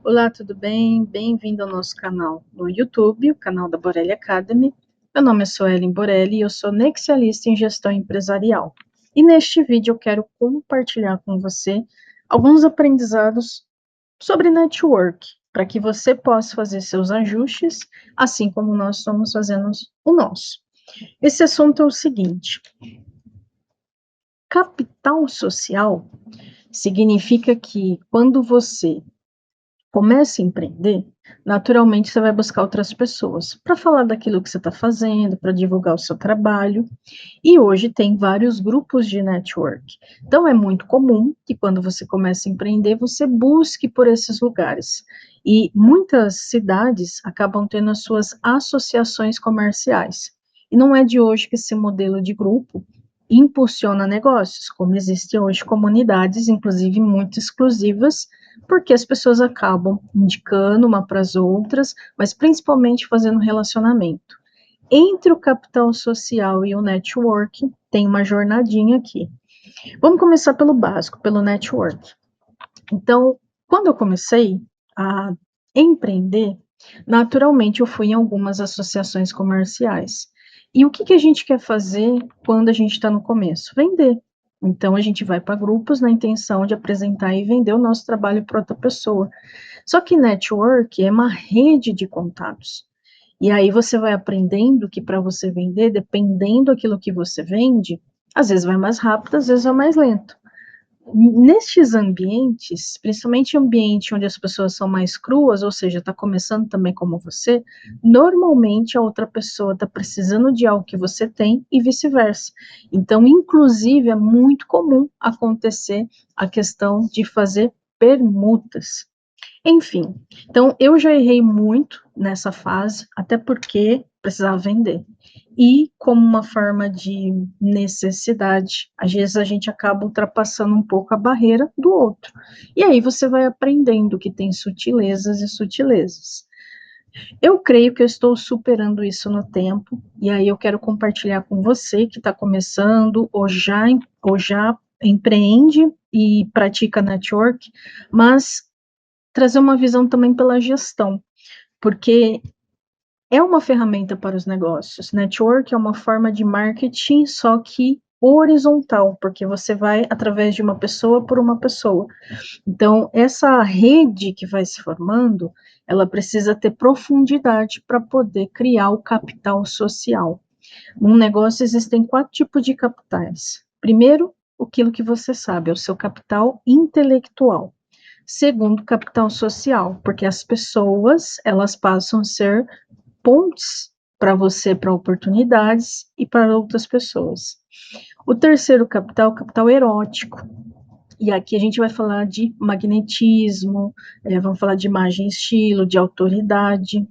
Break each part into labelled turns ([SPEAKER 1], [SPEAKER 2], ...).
[SPEAKER 1] Olá, tudo bem? Bem-vindo ao nosso canal no YouTube, o canal da Borelli Academy. Meu nome é Suelen Borelli e eu sou nexialista em gestão empresarial. E neste vídeo eu quero compartilhar com você alguns aprendizados sobre network, para que você possa fazer seus ajustes, assim como nós estamos fazendo o nosso. Esse assunto é o seguinte: capital social significa que quando você começa a empreender, naturalmente você vai buscar outras pessoas para falar daquilo que você está fazendo, para divulgar o seu trabalho. E hoje tem vários grupos de network. Então é muito comum que quando você começa a empreender, você busque por esses lugares. E muitas cidades acabam tendo as suas associações comerciais. E não é de hoje que esse modelo de grupo impulsiona negócios, como existem hoje comunidades, inclusive muito exclusivas, porque as pessoas acabam indicando uma para as outras, mas principalmente fazendo relacionamento. Entre o capital social e o network, tem uma jornadinha aqui. Vamos começar pelo básico, pelo network. Então, quando eu comecei a empreender, naturalmente eu fui em algumas associações comerciais. E o que, que a gente quer fazer quando a gente está no começo? Vender. Então, a gente vai para grupos na intenção de apresentar e vender o nosso trabalho para outra pessoa. Só que network é uma rede de contatos. E aí você vai aprendendo que para você vender, dependendo daquilo que você vende, às vezes vai mais rápido, às vezes vai mais lento. Nestes ambientes, principalmente ambiente onde as pessoas são mais cruas, ou seja, está começando também como você, normalmente a outra pessoa está precisando de algo que você tem e vice-versa. Então, inclusive, é muito comum acontecer a questão de fazer permutas. Enfim, então eu já errei muito nessa fase, até porque precisava vender. E como uma forma de necessidade, às vezes a gente acaba ultrapassando um pouco a barreira do outro. E aí você vai aprendendo que tem sutilezas e sutilezas. Eu creio que eu estou superando isso no tempo, e aí eu quero compartilhar com você que está começando ou já empreende e pratica network, mas trazer uma visão também pela gestão, porque é uma ferramenta para os negócios. Network é uma forma de marketing, só que horizontal, porque você vai através de uma pessoa por uma pessoa. Então, essa rede que vai se formando, ela precisa ter profundidade para poder criar o capital social. Num negócio existem 4 tipos de capitais. Primeiro, aquilo que você sabe, é o seu capital intelectual. Segundo, capital social, porque as pessoas, elas passam a ser pontes para você, para oportunidades e para outras pessoas. O terceiro capital, o capital erótico. E aqui a gente vai falar de magnetismo, vamos falar de imagem e estilo, de autoridade.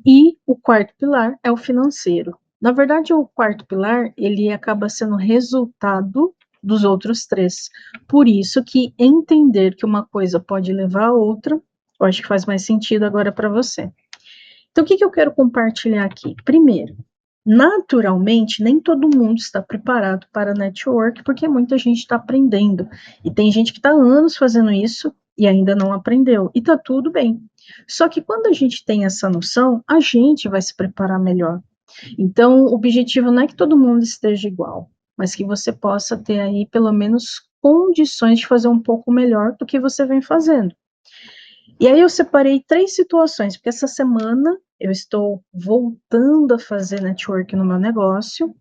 [SPEAKER 1] E o quarto pilar é o financeiro. Na verdade, o quarto pilar, ele acaba sendo resultado dos outros três. Por isso que entender que uma coisa pode levar a outra, eu acho que faz mais sentido agora para você. Então, o que, que eu quero compartilhar aqui? Primeiro, naturalmente, nem todo mundo está preparado para network, porque muita gente está aprendendo. E tem gente que está há anos fazendo isso e ainda não aprendeu. E está tudo bem. Só que quando a gente tem essa noção, a gente vai se preparar melhor. Então, o objetivo não é que todo mundo esteja igual, mas que você possa ter aí, pelo menos, condições de fazer um pouco melhor do que você vem fazendo. E aí eu separei 3 situações, porque essa semana eu estou voltando a fazer network no meu negócio,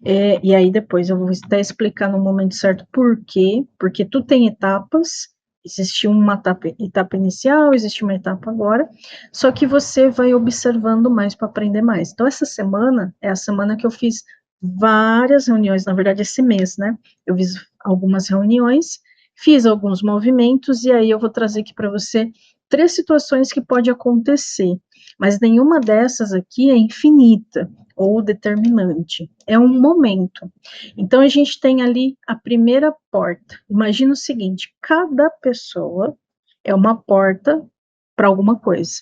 [SPEAKER 1] e aí depois eu vou até explicar no momento certo por quê, porque tudo tem etapas, existe uma etapa inicial, existe uma etapa agora, só que você vai observando mais para aprender mais. Então, essa semana é a semana que eu fiz várias reuniões, na verdade, esse mês, né? Eu fiz algumas reuniões, fiz alguns movimentos, e aí eu vou trazer aqui para você 3 situações que pode acontecer, mas nenhuma dessas aqui é infinita ou determinante, é um momento. Então a gente tem ali a primeira porta. Imagina o seguinte: cada pessoa é uma porta para alguma coisa.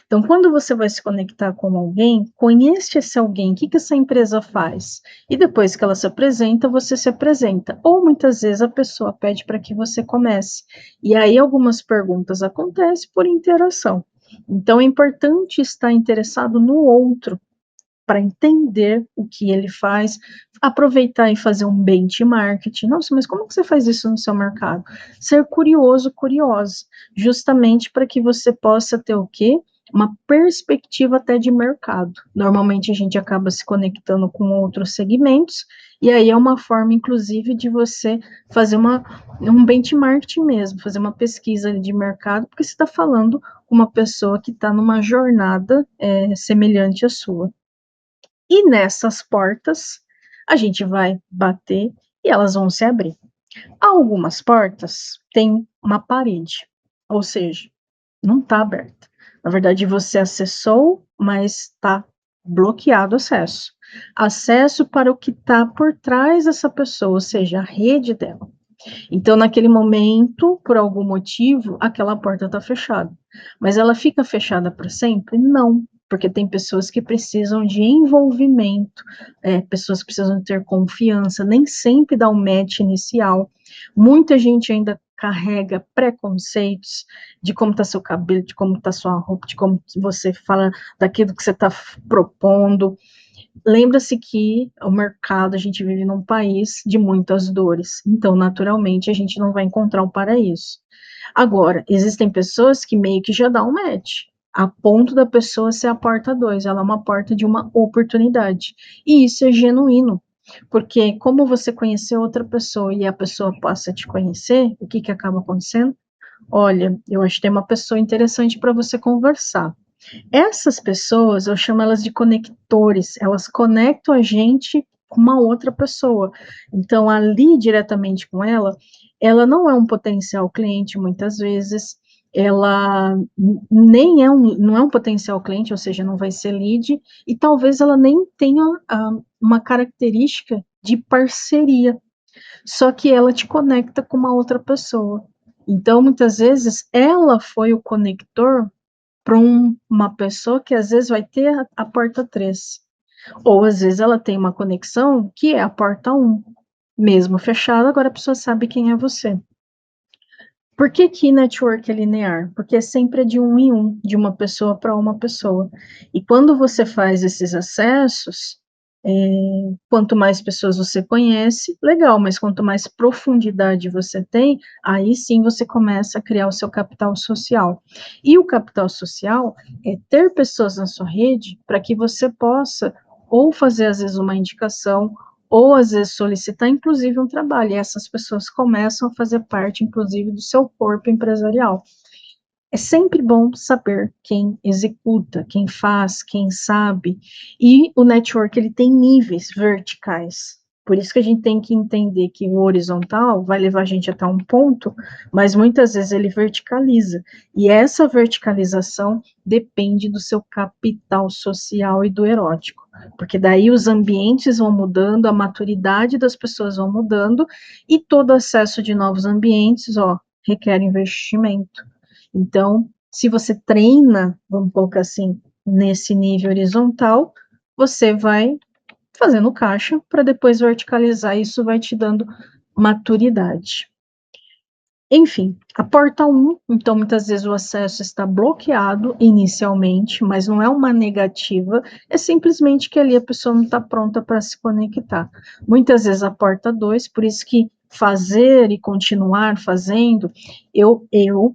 [SPEAKER 1] Então, quando você vai se conectar com alguém, conheça esse alguém, o que que essa empresa faz? E depois que ela se apresenta, você se apresenta. Ou muitas vezes a pessoa pede para que você comece. E aí algumas perguntas acontecem por interação. Então, é importante estar interessado no outro para entender o que ele faz, aproveitar e fazer um benchmarking. Nossa, mas como que você faz isso no seu mercado? Ser curioso, curiosa, justamente para que você possa ter o quê? Uma perspectiva até de mercado. Normalmente a gente acaba se conectando com outros segmentos, e aí é uma forma, inclusive, de você fazer um benchmarking mesmo, fazer uma pesquisa de mercado, porque você está falando com uma pessoa que está numa jornada semelhante à sua. E nessas portas, a gente vai bater e elas vão se abrir. Algumas portas têm uma parede, ou seja, não está aberta. Na verdade, você acessou, mas está bloqueado o acesso. Acesso para o que está por trás dessa pessoa, ou seja, a rede dela. Então, naquele momento, por algum motivo, aquela porta está fechada. Mas ela fica fechada para sempre? Não, porque tem pessoas que precisam de envolvimento, pessoas que precisam ter confiança, nem sempre dá um match inicial. Muita gente ainda carrega preconceitos de como está seu cabelo, de como está sua roupa, de como você fala daquilo que você está propondo. Lembra-se que o mercado, a gente vive num país de muitas dores, então, naturalmente, a gente não vai encontrar um paraíso. Agora, existem pessoas que meio que já dá um match, a ponto da pessoa ser a porta 2, ela é uma porta de uma oportunidade. E isso é genuíno, porque como você conheceu outra pessoa e a pessoa passa a te conhecer, o que que acaba acontecendo? Olha, eu acho que tem uma pessoa interessante para você conversar. Essas pessoas, eu chamo elas de conectores, elas conectam a gente com uma outra pessoa. Então, ali diretamente com ela, ela não é um potencial cliente muitas vezes, ela nem é não é um potencial cliente, ou seja, não vai ser lead, e talvez ela nem tenha uma característica de parceria, só que ela te conecta com uma outra pessoa. Então, muitas vezes, ela foi o conector para uma pessoa que às vezes vai ter a porta 3. Ou às vezes ela tem uma conexão que é a porta 1. Mesmo fechada, agora a pessoa sabe quem é você. Por que que network é linear? Porque sempre é de um em um, de uma pessoa para uma pessoa. E quando você faz esses acessos, é, quanto mais pessoas você conhece, legal, mas quanto mais profundidade você tem, aí sim você começa a criar o seu capital social. E o capital social é ter pessoas na sua rede para que você possa ou fazer, às vezes, uma indicação, ou às vezes solicitar inclusive um trabalho, e essas pessoas começam a fazer parte, inclusive, do seu corpo empresarial. É sempre bom saber quem executa, quem faz, quem sabe, e o network ele tem níveis verticais. Por isso que a gente tem que entender que o horizontal vai levar a gente até um ponto, mas muitas vezes ele verticaliza. E essa verticalização depende do seu capital social e do erótico. Porque daí os ambientes vão mudando, a maturidade das pessoas vão mudando, e todo acesso de novos ambientes, ó, requer investimento. Então, se você treina, vamos colocar assim, nesse nível horizontal, você vai fazendo caixa para depois verticalizar, isso vai te dando maturidade. Enfim, a porta 1, então muitas vezes o acesso está bloqueado inicialmente, mas não é uma negativa, é simplesmente que ali a pessoa não está pronta para se conectar. Muitas vezes a porta 2, por isso que fazer e continuar fazendo, eu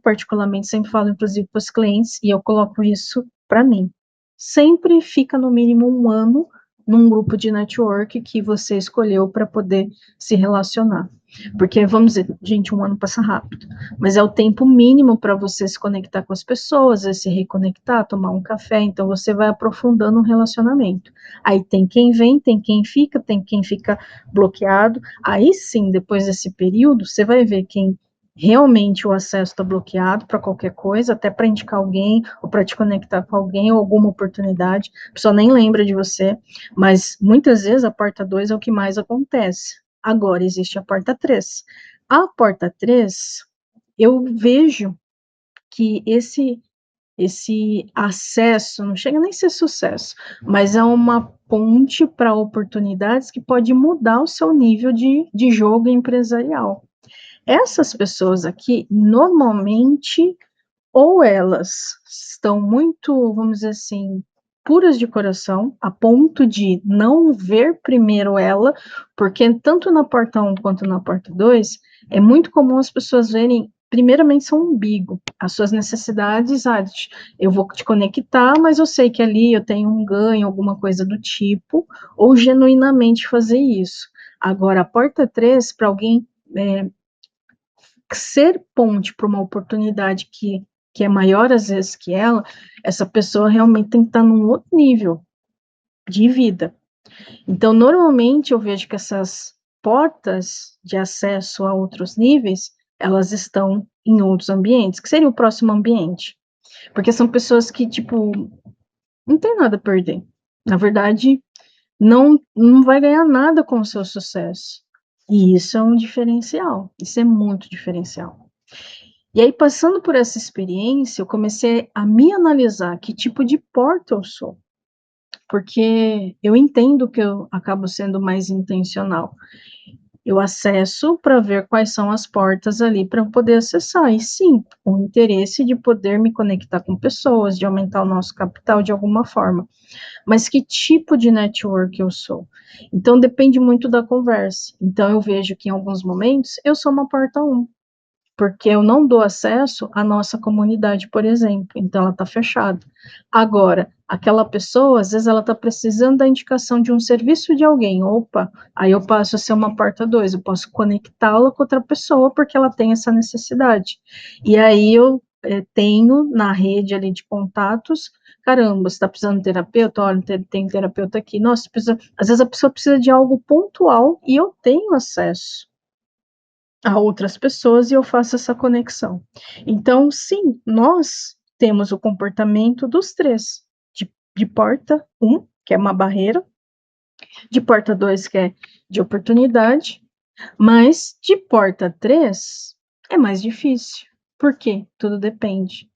[SPEAKER 1] particularmente sempre falo, inclusive para os clientes, e eu coloco isso para mim. Sempre fica no mínimo um ano num grupo de network que você escolheu para poder se relacionar. Porque, vamos dizer, gente, um ano passa rápido, mas é o tempo mínimo para você se conectar com as pessoas, se reconectar, tomar um café, então você vai aprofundando o relacionamento. Aí tem quem vem, tem quem fica bloqueado, aí sim, depois desse período, você vai ver quem realmente o acesso está bloqueado para qualquer coisa, até para indicar alguém, ou para te conectar com alguém, ou alguma oportunidade, a pessoa nem lembra de você, mas muitas vezes a porta 2 é o que mais acontece. Agora existe a porta 3. A porta 3, eu vejo que esse acesso, não chega nem a ser sucesso, mas é uma ponte para oportunidades que pode mudar o seu nível de jogo empresarial. Essas pessoas aqui, normalmente, ou elas estão muito, vamos dizer assim, puras de coração, a ponto de não ver primeiro ela, porque tanto na porta 1 quanto na porta 2, é muito comum as pessoas verem, primeiramente, seu umbigo, as suas necessidades, eu vou te conectar, mas eu sei que ali eu tenho um ganho, alguma coisa do tipo, ou genuinamente fazer isso. Agora, a porta 3, para alguém ser ponte para uma oportunidade que é maior às vezes que ela, essa pessoa realmente tem que estar num outro nível de vida. Então, normalmente eu vejo que essas portas de acesso a outros níveis, elas estão em outros ambientes, que seria o próximo ambiente. Porque são pessoas que, tipo, não tem nada a perder. Na verdade, não vai ganhar nada com o seu sucesso. E isso é um diferencial. Isso é muito diferencial. E aí, passando por essa experiência, eu comecei a me analisar que tipo de porta eu sou, porque eu entendo que eu acabo sendo mais intencional. Eu acesso para ver quais são as portas ali para eu poder acessar. E sim, o interesse de poder me conectar com pessoas, de aumentar o nosso capital de alguma forma. Mas que tipo de network eu sou? Então depende muito da conversa. Então eu vejo que em alguns momentos eu sou uma porta 1, porque eu não dou acesso à nossa comunidade, por exemplo, então ela está fechada. Agora, aquela pessoa, às vezes ela está precisando da indicação de um serviço de alguém, opa, aí eu passo a ser uma porta 2, eu posso conectá-la com outra pessoa porque ela tem essa necessidade. E aí eu tenho na rede ali de contatos, caramba, você está precisando de terapeuta? Olha, tem terapeuta aqui. Nossa, precisa, às vezes a pessoa precisa de algo pontual e eu tenho acesso a outras pessoas e eu faço essa conexão. Então, sim, nós temos o comportamento dos três, de porta 1, que é uma barreira, de porta 2, que é de oportunidade, mas de porta 3 é mais difícil. Por quê? Tudo depende.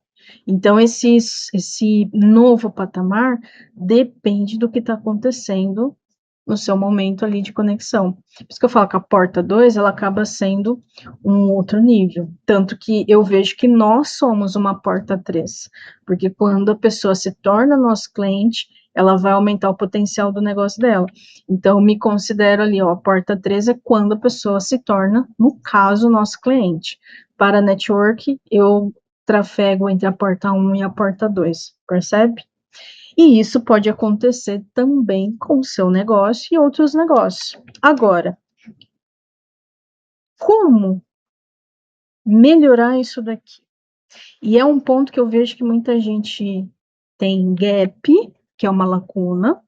[SPEAKER 1] Então, esse novo patamar depende do que está acontecendo no seu momento ali de conexão. Por isso que eu falo que a porta 2, ela acaba sendo um outro nível. Tanto que eu vejo que nós somos uma porta 3, porque quando a pessoa se torna nosso cliente, ela vai aumentar o potencial do negócio dela. Então, eu me considero ali, ó, a porta 3 é quando a pessoa se torna, no caso, nosso cliente. Para network, eu trafego entre a porta 1 e a porta 2, percebe? E isso pode acontecer também com o seu negócio e outros negócios. Agora, como melhorar isso daqui? E é um ponto que eu vejo que muita gente tem gap, que é uma lacuna.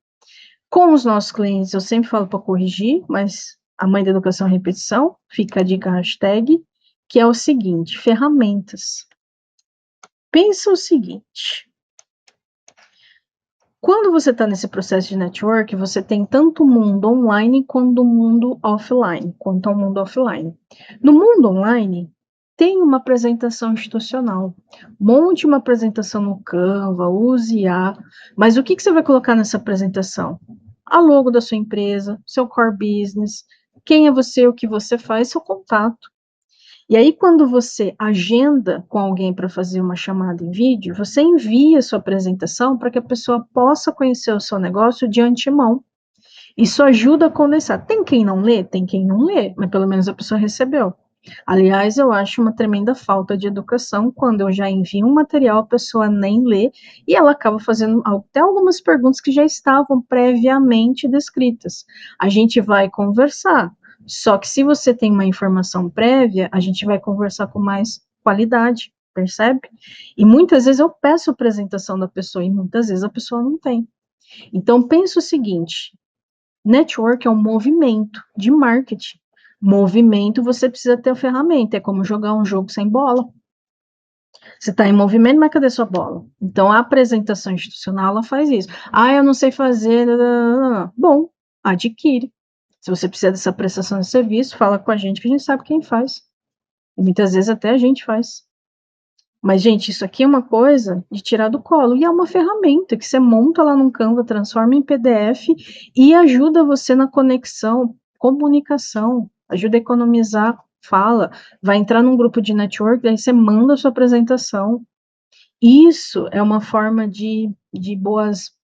[SPEAKER 1] Com os nossos clientes, eu sempre falo para corrigir, mas a mãe da educação é repetição, fica a dica hashtag, que é o seguinte: ferramentas. Pensa o seguinte: quando você está nesse processo de network, você tem tanto o mundo online quanto o mundo offline, No mundo online, tem uma apresentação institucional. Monte uma apresentação no Canva, use IA, mas o que você vai colocar nessa apresentação? A logo da sua empresa, seu core business, quem é você, o que você faz, seu contato. E aí, quando você agenda com alguém para fazer uma chamada em vídeo, você envia sua apresentação para que a pessoa possa conhecer o seu negócio de antemão. Isso ajuda a condensar. Tem quem não lê? Tem quem não lê, mas pelo menos a pessoa recebeu. Aliás, eu acho uma tremenda falta de educação quando eu já envio um material, a pessoa nem lê e ela acaba fazendo até algumas perguntas que já estavam previamente descritas. A gente vai conversar, só que se você tem uma informação prévia, a gente vai conversar com mais qualidade, percebe? E muitas vezes eu peço a apresentação da pessoa e muitas vezes a pessoa não tem. Então, pensa o seguinte: network é um movimento de marketing. Movimento, você precisa ter a ferramenta. É como jogar um jogo sem bola. Você está em movimento, mas cadê sua bola? Então, a apresentação institucional, ela faz isso. Ah, eu não sei fazer. Bom, adquire. Se você precisa dessa prestação de serviço, fala com a gente, que a gente sabe quem faz. E muitas vezes até a gente faz. Mas, gente, isso aqui é uma coisa de tirar do colo. E é uma ferramenta que você monta lá num Canva, transforma em PDF e ajuda você na conexão, comunicação, ajuda a economizar fala. Vai entrar num grupo de network, daí você manda a sua apresentação. Isso é uma forma de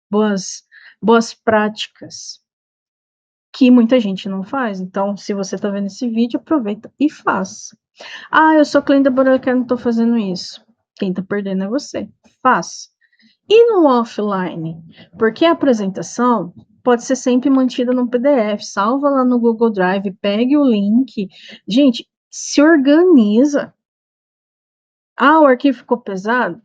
[SPEAKER 1] boas práticas que muita gente não faz. Então, se você está vendo esse vídeo, aproveita e faz. Ah, eu sou cliente da Boracay, não estou fazendo isso. Quem está perdendo é você. Faz. E no offline? Porque a apresentação pode ser sempre mantida no PDF. Salva lá no Google Drive, pegue o link. Gente, se organiza. Ah, o arquivo ficou pesado?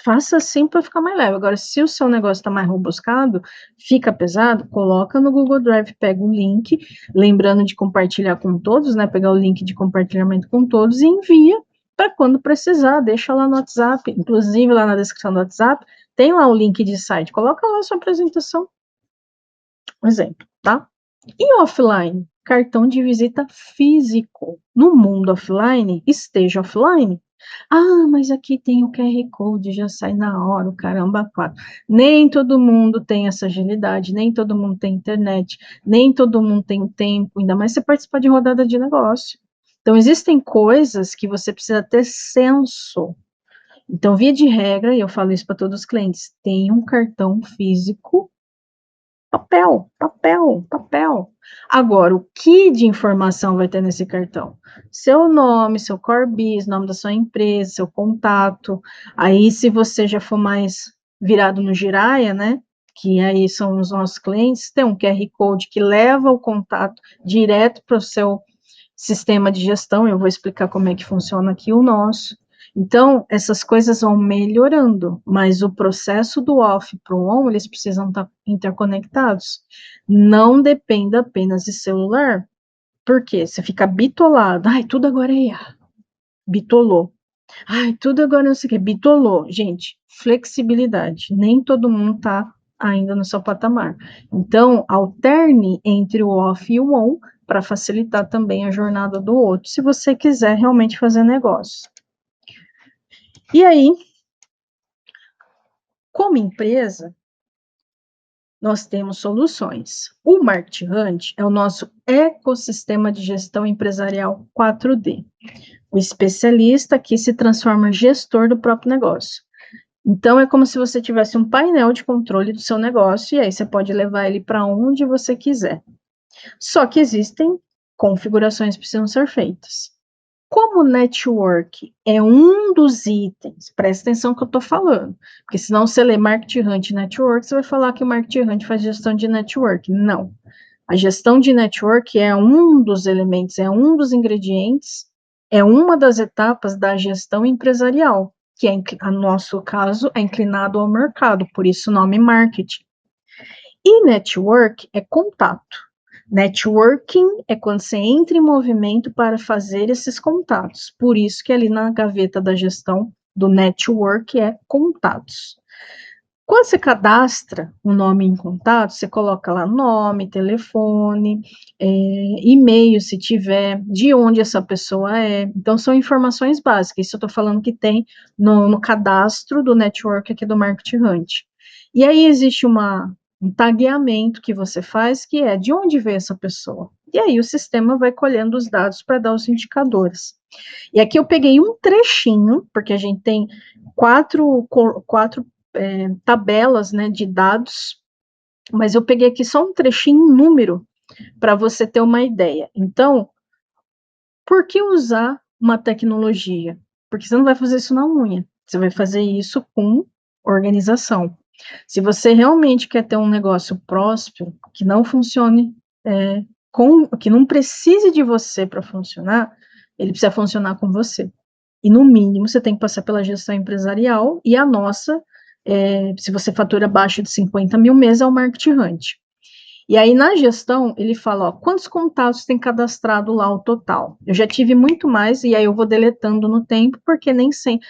[SPEAKER 1] Faça assim para ficar mais leve. Agora, se o seu negócio está mais robuscado, fica pesado, coloca no Google Drive, pega o link, lembrando de compartilhar com todos, né? Pegar o link de compartilhamento com todos e envia para quando precisar, deixa lá no WhatsApp. Inclusive, lá na descrição do WhatsApp, tem lá o link de site. Coloca lá a sua apresentação. Um exemplo, tá? E offline? Cartão de visita físico. No mundo offline, esteja offline. Ah, mas aqui tem o QR Code, já sai na hora, o caramba, quatro. Nem todo mundo tem essa agilidade, nem todo mundo tem internet, nem todo mundo tem tempo, ainda mais você participar de rodada de negócio. Então, existem coisas que você precisa ter senso. Então, via de regra, e eu falo isso para todos os clientes, tem um cartão físico. Papel, papel, papel. Agora, o que de informação vai ter nesse cartão? Seu nome, seu core business, nome da sua empresa, seu contato. Aí, se você já for mais virado no Giraia, né? Que aí são os nossos clientes, tem um QR Code que leva o contato direto para o seu sistema de gestão. Eu vou explicar como é que funciona aqui o nosso. Então, essas coisas vão melhorando, mas o processo do off para o on, eles precisam estar interconectados. Não dependa apenas de celular, porque você fica bitolado. Ai, tudo agora é IA. Bitolou. Ai, tudo agora não sei o que. Bitolou. Gente, flexibilidade. Nem todo mundo está ainda no seu patamar. Então, alterne entre o off e o on para facilitar também a jornada do outro, se você quiser realmente fazer negócio. E aí, como empresa, nós temos soluções. O Market Hunt é o nosso ecossistema de gestão empresarial 4D. O especialista que se transforma em gestor do próprio negócio. Então, é como se você tivesse um painel de controle do seu negócio e aí você pode levar ele para onde você quiser. Só que existem configurações que precisam ser feitas. Como network é um dos itens, presta atenção no que eu estou falando, porque senão você lê Market Hunt Network, você vai falar que o Market Hunt faz gestão de network. Não. A gestão de network é um dos elementos, é um dos ingredientes, é uma das etapas da gestão empresarial, que é, no nosso caso, é inclinado ao mercado, por isso o nome marketing. E network é contato. Networking é quando você entra em movimento para fazer esses contatos. Por isso que ali na gaveta da gestão do network é contatos. Quando você cadastra o nome em contato, você coloca lá nome, telefone, e-mail, se tiver, de onde essa pessoa é. Então, são informações básicas. Isso eu estou falando que tem no cadastro do network aqui do Market Hunt. E aí existe um tagueamento que você faz, que é de onde veio essa pessoa. E aí o sistema vai colhendo os dados para dar os indicadores. E aqui eu peguei um trechinho, porque a gente tem quatro tabelas, né, de dados, mas eu peguei aqui só um trechinho, um número, para você ter uma ideia. Então, por que usar uma tecnologia? Porque você não vai fazer isso na unha, você vai fazer isso com organização. Se você realmente quer ter um negócio próspero, que não funcione, que não precise de você para funcionar, ele precisa funcionar com você. E, no mínimo, você tem que passar pela gestão empresarial, e a nossa, se você fatura abaixo de 50 mil mês, é o Market Hunt. E aí, na gestão, ele fala, ó, quantos contatos tem cadastrado lá o total? Eu já tive muito mais, e aí eu vou deletando no tempo, porque nem sempre...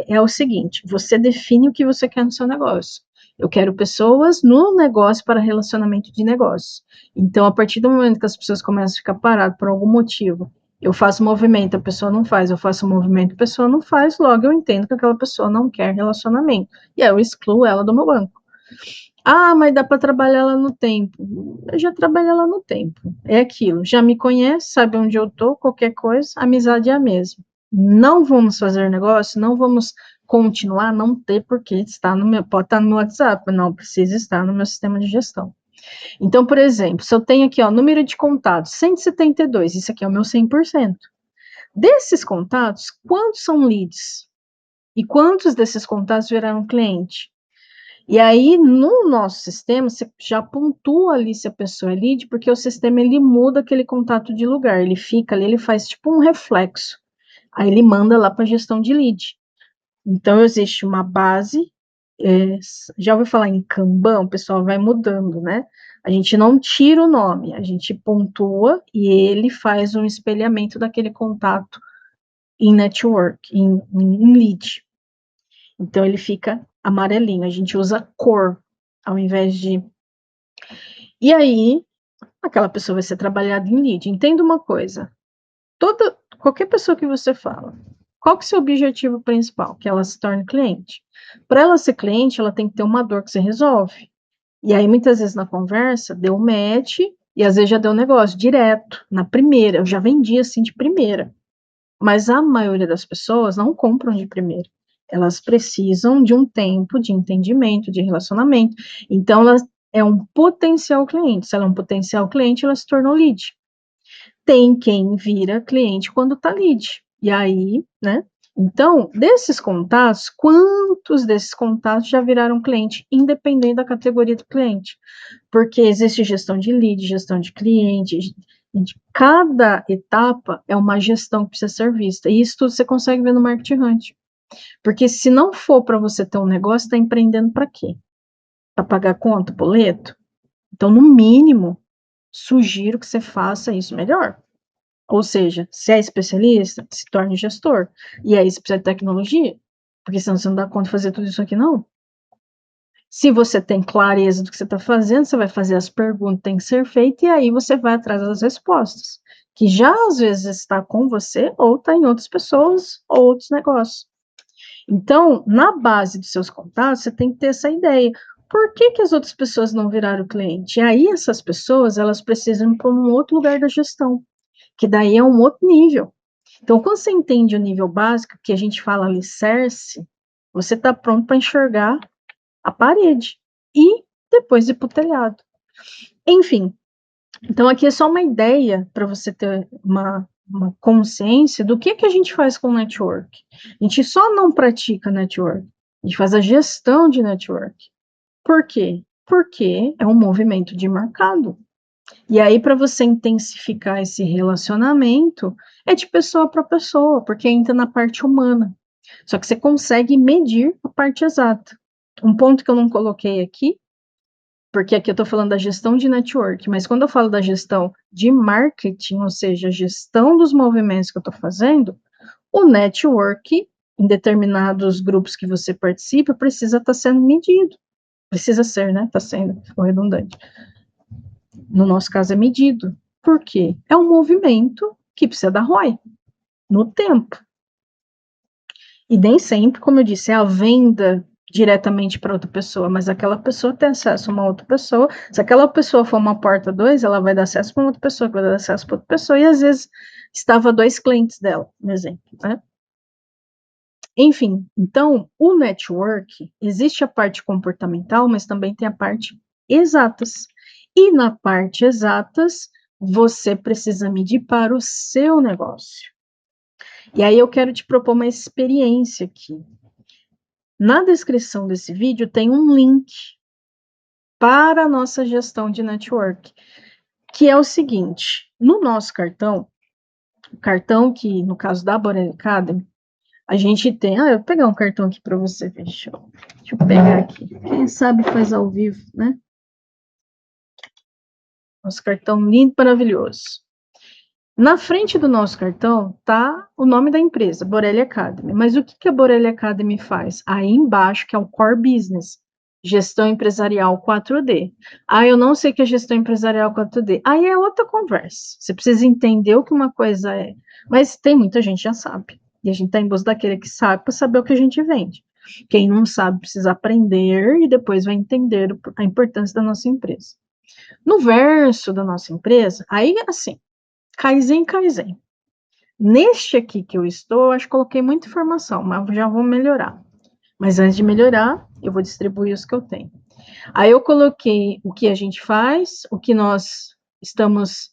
[SPEAKER 1] É o seguinte, você define o que você quer no seu negócio. Eu quero pessoas no negócio para relacionamento de negócio. Então, a partir do momento que as pessoas começam a ficar paradas por algum motivo, Eu faço movimento, a pessoa não faz, eu faço movimento, a pessoa não faz, logo eu entendo que aquela pessoa não quer relacionamento. E aí eu excluo ela do meu banco. Ah, mas dá para trabalhar ela no tempo. Eu já trabalho ela no tempo. É aquilo. Já me conhece, sabe onde eu tô, qualquer coisa, a amizade é a mesma. Não vamos fazer negócio, não vamos continuar, não ter porque está no meu, pode estar no meu WhatsApp, mas não precisa estar no meu sistema de gestão. Então, por exemplo, se eu tenho aqui, ó, número de contatos, 172, isso aqui é o meu 100%. Desses contatos, quantos são leads? E quantos desses contatos viraram cliente? E aí, no nosso sistema, você já pontua ali se a pessoa é lead, porque o sistema ele muda aquele contato de lugar, ele fica ali, ele faz tipo um reflexo. Aí ele manda lá para a gestão de lead. Então, existe uma base, já ouviu falar em Kanban, o pessoal vai mudando, né? A gente não tira o nome, a gente pontua e ele faz um espelhamento daquele contato em network, em lead. Então, ele fica amarelinho, a gente usa cor ao invés de. E aí, aquela pessoa vai ser trabalhada em lead. Entenda uma coisa: qualquer pessoa que você fala, qual que é o seu objetivo principal? Que ela se torne cliente. Para ela ser cliente, ela tem que ter uma dor que você resolve. E aí, muitas vezes na conversa, deu match e às vezes já deu negócio direto, na primeira. Eu já vendi assim de primeira. Mas a maioria das pessoas não compram de primeira. Elas precisam de um tempo de entendimento, de relacionamento. Então, ela é um potencial cliente. Se ela é um potencial cliente, ela se tornou lead. Tem quem vira cliente quando está lead. E aí, né? Então, desses contatos, quantos desses contatos já viraram cliente, independente da categoria do cliente? Porque existe gestão de lead, gestão de cliente, cada etapa é uma gestão que precisa ser vista. E isso tudo você consegue ver no Marketing Hunt. Porque se não for para você ter um negócio, está empreendendo para quê? Para pagar conta, boleto? Então, no mínimo, sugiro que você faça isso melhor. Ou seja, se é especialista, se torne gestor. E aí você precisa de tecnologia, porque senão você não dá conta de fazer tudo isso aqui, não. Se você tem clareza do que você está fazendo, você vai fazer as perguntas que têm que ser feitas e aí você vai atrás das respostas, que já às vezes está com você ou está em outras pessoas ou outros negócios. Então, na base dos seus contatos, você tem que ter essa ideia. Por que, que as outras pessoas não viraram cliente? E aí essas pessoas, elas precisam ir para um outro lugar da gestão, que daí é um outro nível. Então, quando você entende o nível básico, que a gente fala alicerce, você está pronto para enxergar a parede e depois ir para o telhado. Enfim, então aqui é só uma ideia para você ter uma consciência do que a gente faz com network. A gente só não pratica network, a gente faz a gestão de network. Por quê? Porque é um movimento de mercado. E aí, para você intensificar esse relacionamento, é de pessoa para pessoa, porque entra na parte humana. Só que você consegue medir a parte exata. Um ponto que eu não coloquei aqui, porque aqui eu estou falando da gestão de network, mas quando eu falo da gestão de marketing, ou seja, a gestão dos movimentos que eu estou fazendo, o network, em determinados grupos que você participa, precisa estar sendo medido. Precisa ser, né? Está sendo, ficou redundante. No nosso caso, é medido. Por quê? É um movimento que precisa dar ROI no tempo. E nem sempre, como eu disse, é a venda diretamente para outra pessoa, mas aquela pessoa tem acesso a uma outra pessoa. Se aquela pessoa for uma porta 2, ela vai dar acesso para outra pessoa, que vai dar acesso para outra pessoa, e às vezes estava 2 clientes dela, por exemplo, né? Enfim, então, o network, existe a parte comportamental, mas também tem a parte exatas. E na parte exatas, você precisa medir para o seu negócio. E aí eu quero te propor uma experiência aqui. Na descrição desse vídeo tem um link para a nossa gestão de network, que é o seguinte: no nosso cartão, o cartão que, no caso da Borel Academy, a gente tem. Eu vou pegar um cartão aqui para você ver. Deixa eu pegar aqui. Quem sabe faz ao vivo, né? Nosso cartão lindo, maravilhoso. Na frente do nosso cartão tá o nome da empresa, Borelli Academy. Mas o que a Borelli Academy faz? Aí embaixo, que é o Core Business. Gestão empresarial 4D. Ah, eu não sei o que é gestão empresarial 4D. Aí é outra conversa. Você precisa entender o que uma coisa é. Mas tem muita gente que já sabe. E a gente está em busca daquele que sabe para saber o que a gente vende. Quem não sabe precisa aprender e depois vai entender a importância da nossa empresa. No verso da nossa empresa, aí assim, Kaizen, Kaizen. Neste aqui que eu estou, acho que coloquei muita informação, mas já vou melhorar. Mas antes de melhorar, eu vou distribuir os que eu tenho. Aí eu coloquei o que a gente faz, o que nós estamos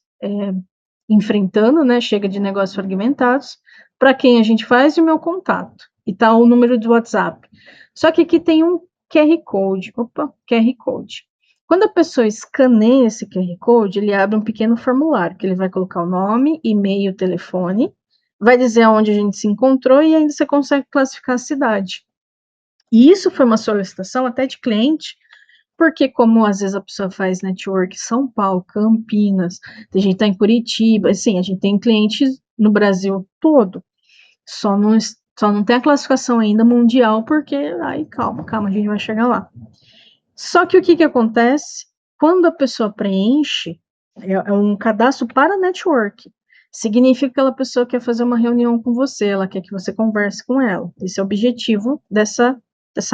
[SPEAKER 1] enfrentando, né? Chega de negócios fragmentados, para quem a gente faz e o meu contato. E tá o número do WhatsApp. Só que aqui tem um QR Code. Opa, QR Code. Quando a pessoa escaneia esse QR Code, ele abre um pequeno formulário, que ele vai colocar o nome, e-mail, telefone, vai dizer aonde a gente se encontrou e ainda você consegue classificar a cidade. E isso foi uma solicitação até de cliente, porque como às vezes a pessoa faz network São Paulo, Campinas, a gente está em Curitiba, assim, a gente tem clientes no Brasil todo, só não tem a classificação ainda mundial, porque, aí calma, a gente vai chegar lá. Só que o que acontece? Quando a pessoa preenche, é um cadastro para network, significa que aquela pessoa quer fazer uma reunião com você, ela quer que você converse com ela, esse é o objetivo dessa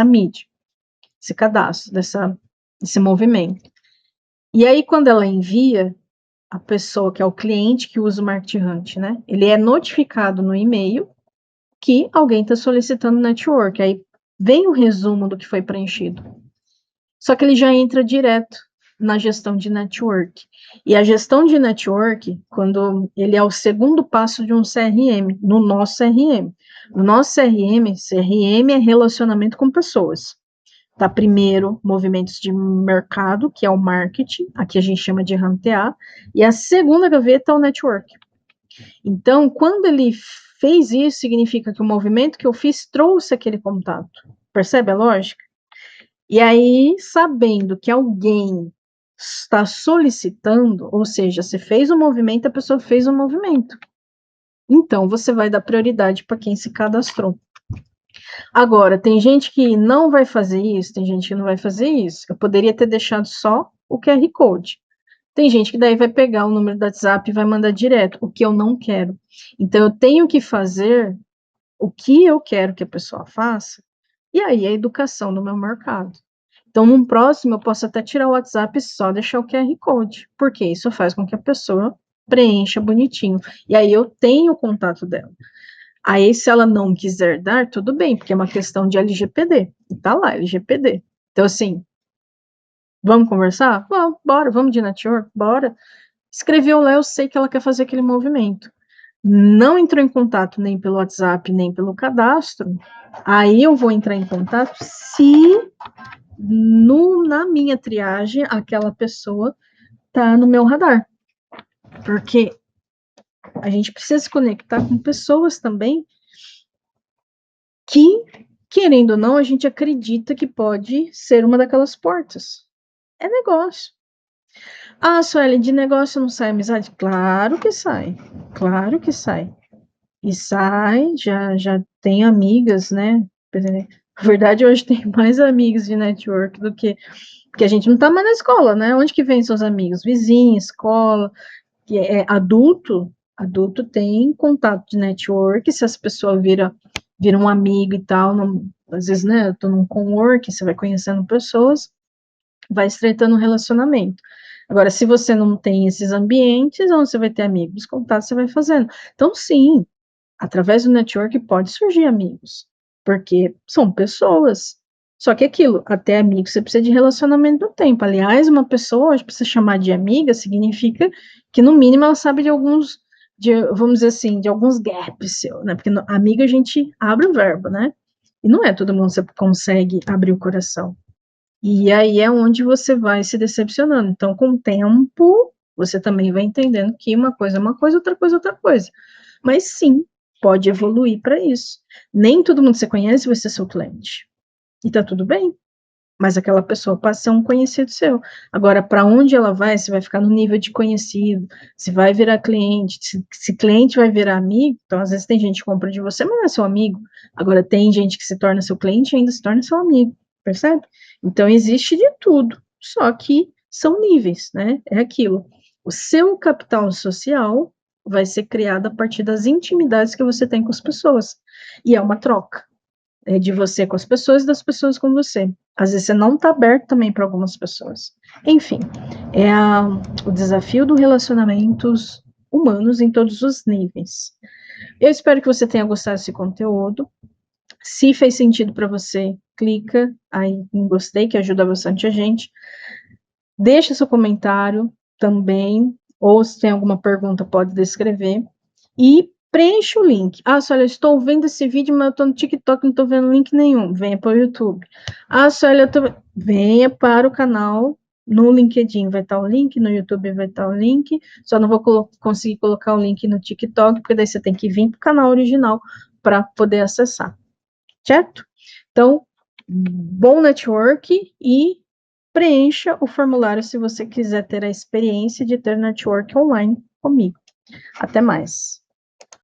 [SPEAKER 1] mídia, esse cadastro, desse movimento. E aí, quando ela envia, a pessoa que é o cliente que usa o Market Hunt, né? Ele é notificado no e-mail que alguém está solicitando network. Aí vem o resumo do que foi preenchido. Só que ele já entra direto na gestão de network. E a gestão de network, quando ele é o segundo passo de um CRM, no nosso CRM. No nosso CRM é relacionamento com pessoas. Tá primeiro, movimentos de mercado, que é o marketing, aqui a gente chama de rantear, e a segunda gaveta é o network. Então, quando ele fez isso, significa que o movimento que eu fiz trouxe aquele contato. Percebe a lógica? E aí, sabendo que alguém está solicitando, ou seja, você fez o movimento, a pessoa fez o movimento. Então, você vai dar prioridade para quem se cadastrou. Agora, tem gente que não vai fazer isso, tem gente que não vai fazer isso. Eu poderia ter deixado só o QR Code. Tem gente que daí vai pegar o número do WhatsApp e vai mandar direto, o que eu não quero. Então, eu tenho que fazer o que eu quero que a pessoa faça, e aí é a educação do meu mercado. Então, num próximo, eu posso até tirar o WhatsApp e só deixar o QR Code, porque isso faz com que a pessoa preencha bonitinho. E aí eu tenho o contato dela. Aí, se ela não quiser dar, tudo bem, porque é uma questão de LGPD. E tá lá, LGPD. Então, assim, vamos conversar? Bom, bora, vamos de network? Bora. Escreveu lá, eu sei que ela quer fazer aquele movimento. Não entrou em contato nem pelo WhatsApp, nem pelo cadastro, aí eu vou entrar em contato se na minha triagem aquela pessoa tá no meu radar. Porque a gente precisa se conectar com pessoas também que, querendo ou não, a gente acredita que pode ser uma daquelas portas. É negócio. Ah, Sueli, de negócio não sai amizade? Claro que sai. Claro que sai. E sai, já tem amigas, né? Na verdade, hoje tem mais amigos de network do que. Porque a gente não tá mais na escola, né? Onde que vem seus amigos? Vizinho, escola, que é adulto. Adulto tem contato de network, se as pessoas viram um amigo e tal, não, às vezes, né? Eu tô num coworking, você vai conhecendo pessoas, vai estreitando um relacionamento. Agora, se você não tem esses ambientes, onde você vai ter amigos, contatos você vai fazendo. Então, sim, através do network pode surgir amigos, porque são pessoas. Só que aquilo, até amigo, você precisa de relacionamento no tempo. Aliás, uma pessoa, hoje, precisa chamar de amiga, significa que, no mínimo, ela sabe vamos dizer assim, de alguns gaps seu, né? Porque amiga a gente abre o verbo, né? E não é todo mundo que você consegue abrir o coração. E aí é onde você vai se decepcionando. Então, com o tempo, você também vai entendendo que uma coisa é uma coisa, outra coisa é outra coisa. Mas sim, pode evoluir para isso. Nem todo mundo que você conhece vai ser seu cliente. E tá tudo bem. Mas aquela pessoa passa a ser um conhecido seu. Agora, para onde ela vai, se vai ficar no nível de conhecido, se vai virar cliente, se cliente vai virar amigo, então às vezes tem gente que compra de você, mas não é seu amigo. Agora, tem gente que se torna seu cliente e ainda se torna seu amigo. percebe? Então, existe de tudo, só que são níveis, né? É aquilo. O seu capital social vai ser criado a partir das intimidades que você tem com as pessoas. E é uma troca. É de você com as pessoas e das pessoas com você. Às vezes você não está aberto também para algumas pessoas. Enfim, o desafio do relacionamentos humanos em todos os níveis. Eu espero que você tenha gostado desse conteúdo. Se fez sentido para você, clica aí em gostei, que ajuda bastante a gente. Deixa seu comentário também, ou se tem alguma pergunta, pode descrever. E preencha o link. Ah, Célia, eu estou vendo esse vídeo, mas eu estou no TikTok, não estou vendo link nenhum. Venha para o YouTube. Ah, Célia, venha para o canal. No LinkedIn vai estar o link, no YouTube vai estar o link. Só não vou conseguir colocar o link no TikTok, porque daí você tem que vir para o canal original para poder acessar. Certo? Então, bom network e preencha o formulário se você quiser ter a experiência de ter network online comigo. Até mais.